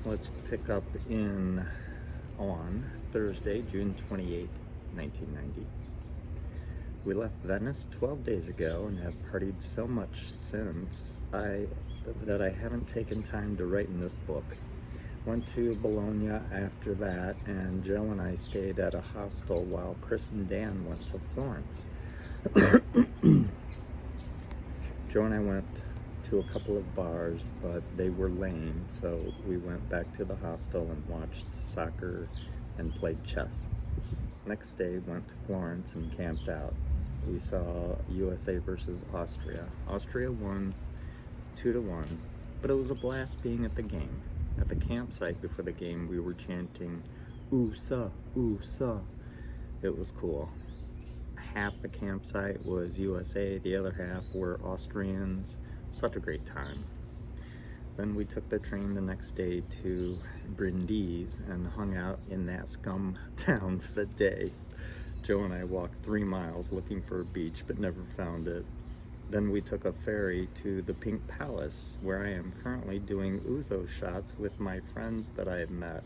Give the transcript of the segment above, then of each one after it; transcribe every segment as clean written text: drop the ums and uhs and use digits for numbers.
Let's pick up on Thursday, June 28th, 1990. We left Venice 12 days ago and have partied so much since that I haven't taken time to write in this book. Went to Bologna after that, and Joe and I stayed at a hostel while Chris and Dan went to Florence. Joe and I went to a couple of bars, but they were lame, so we went back to the hostel and watched soccer and played chess. Next day, went to Florence and camped out. We saw USA versus Austria. Austria won 2-1, but it was a blast being at the game. At the campsite before the game, we were chanting, Ouzo, Ouzo. It was cool. Half the campsite was USA, the other half were Austrians. Such a great time. Then we took the train the next day to Brindisi and hung out in that scum town for the day. Joe and I walked 3 miles looking for a beach but never found it. Then we took a ferry to the Pink Palace, where I am currently doing Ouzo shots with my friends that I have met.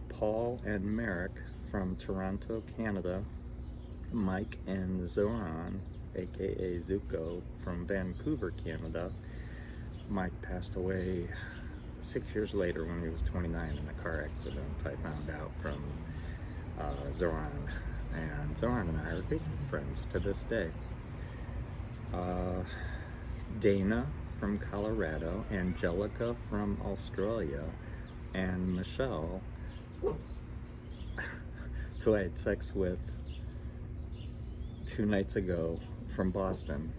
Paul and Merrick from Toronto, Canada, Mike and Zoran, aka Zuko, from Vancouver, Canada. Mike passed away 6 years later when he was 29 in a car accident, I found out from Zoran. And Zoran and I are Facebook friends to this day. Dana from Colorado, Angelica from Australia, and Michelle, who I had sex with 2 nights ago, from Boston.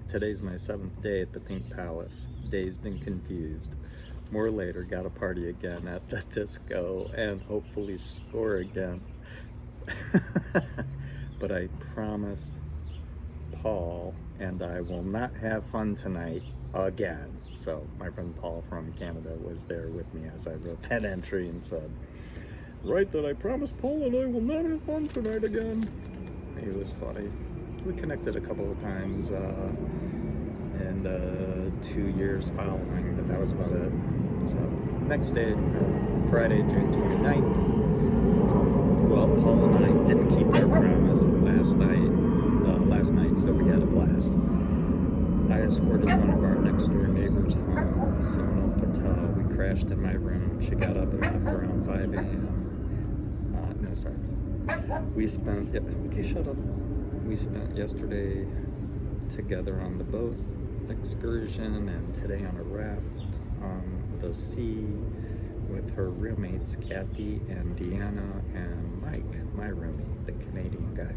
Today's my 7th day at the Pink Palace, dazed and confused. More later, got a party again at the disco and hopefully score again. But I promise Paul and I will not have fun tonight again. So my friend Paul from Canada was there with me as I wrote that entry and said, "Write that I promise Paul and I will not have fun tonight again." He was funny. We connected a couple of times in the 2 years following, but that was about it. So next day, Friday, June 29th, well, Paul and I didn't keep our promise last night, so we had a blast. I escorted one of our next door neighbors home, Sonal Patel. We crashed in my room. She got up and left around 5 a.m. No sex. We spent yesterday together on the boat excursion and today on a raft on the sea with her roommates Kathy and Deanna and Mike, my roomie, the Canadian guy.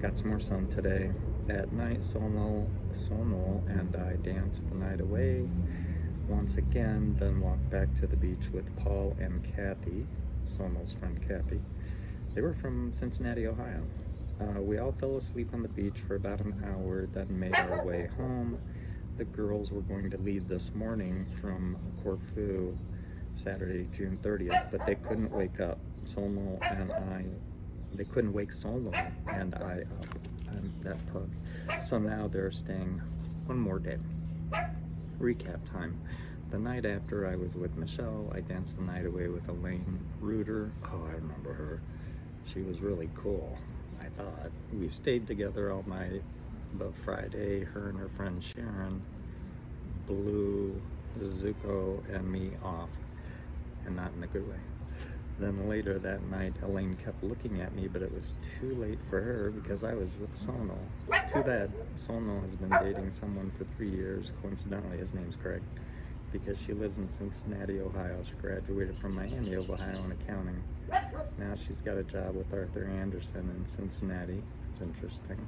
Got some more sun today. At night, Sonal and I danced the night away once again, then walked back to the beach with Paul and Kathy, Sonal's friend Kathy. They were from Cincinnati, Ohio. We all fell asleep on the beach for about an hour, then made our way home. The girls were going to leave this morning from Corfu, Saturday, June 30th, but they couldn't wake up. They couldn't wake Sonal and I up. I'm that pug. So now they're staying one more day. Recap time. The night after I was with Michelle, I danced the night away with Elaine Reuter. Oh, I remember her. She was really cool, I thought. We stayed together all night, but Friday, her and her friend Sharon blew Zuko and me off, and not in a good way. Then later that night, Elaine kept looking at me, but it was too late for her because I was with Sonal. Too bad. Sonal has been dating someone for 3 years. Coincidentally, his name's Craig, because she lives in Cincinnati, Ohio. She graduated from Miami of Ohio in accounting. Now she's got a job with Arthur Anderson in Cincinnati. It's interesting.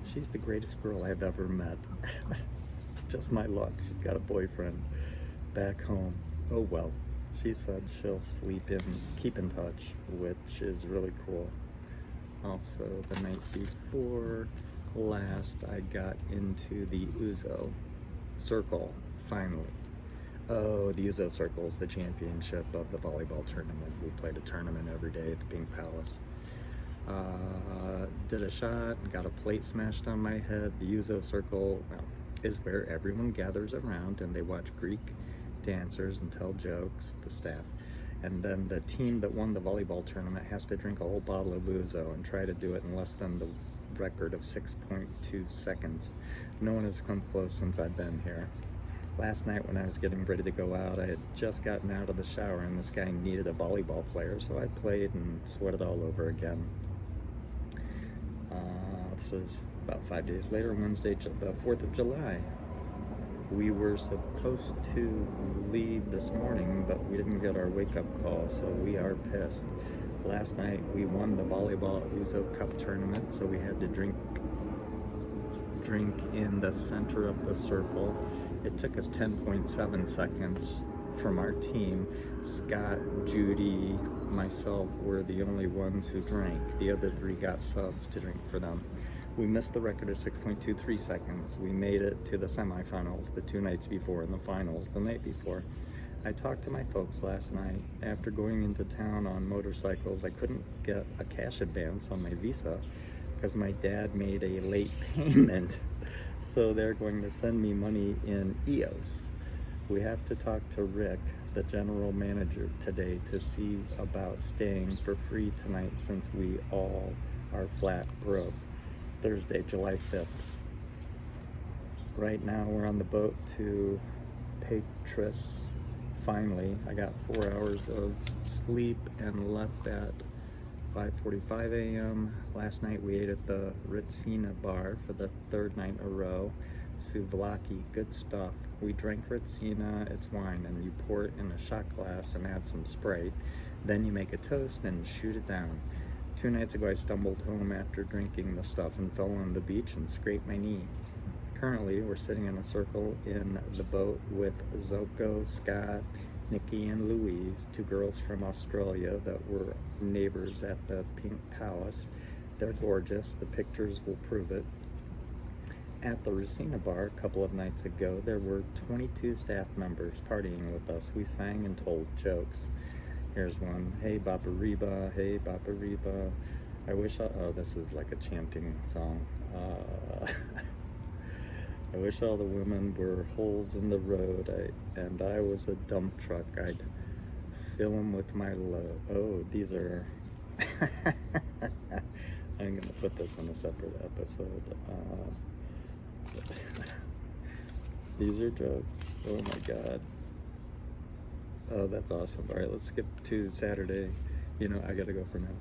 She's the greatest girl I've ever met. Just my luck. She's got a boyfriend back home. Oh well. She said she'll keep in touch, which is really cool. Also, the night before last, I got into the Ouzo circle, finally. Oh, the Ouzo circle is the championship of the volleyball tournament. We played a tournament every day at the Pink Palace. Did a shot, got a plate smashed on my head. The Ouzo circle is where everyone gathers around and they watch Greek dancers and tell jokes, the staff. And then the team that won the volleyball tournament has to drink a whole bottle of Ouzo and try to do it in less than the record of 6.2 seconds. No one has come close since I've been here. Last night when I was getting ready to go out, I had just gotten out of the shower and this guy needed a volleyball player, so I played and sweated all over again. This is about 5 days later, Wednesday, the 4th of July. We were supposed to leave this morning, but we didn't get our wake-up call, so we are pissed. Last night we won the volleyball Ouzo Cup tournament, so we had to drink in the center of the circle. It took us 10.7 seconds from our team. Scott, Judy, myself were the only ones who drank. The other 3 got subs to drink for them. We missed the record of 6.23 seconds. We made it to the semifinals the 2 nights before and the finals the night before. I talked to my folks last night. After going into town on motorcycles, I couldn't get a cash advance on my Visa because my dad made a late payment. So they're going to send me money in EOS. We have to talk to Rick, the general manager, today to see about staying for free tonight since we all are flat broke. Thursday, July 5th. Right now we're on the boat to Patras. Finally, I got 4 hours of sleep and left at 5:45 a.m. Last night we ate at the Ritsina bar for the 3rd night in a row. Souvlaki, good stuff. We drank Ritsina, it's wine, and you pour it in a shot glass and add some Sprite. Then you make a toast and shoot it down. 2 nights ago I stumbled home after drinking the stuff and fell on the beach and scraped my knee. Currently we're sitting in a circle in the boat with Zoko, Scott, Nikki, and Louise, 2 girls from Australia that were neighbors at the Pink Palace. They're gorgeous, the pictures will prove it. At the Racina bar a couple of nights ago, there were 22 staff members partying with us. We sang and told jokes. Here's one. Hey Baba Reba, hey Baba Reba. I wish oh, this is like a chanting song. I wish all the women were holes in the road and I was a dump truck. I'd fill them with my love. Oh, these are... I'm going to put this in a separate episode. These are jokes. Oh my God. Oh, that's awesome. All right, let's skip to Saturday. You know, I got to go for now.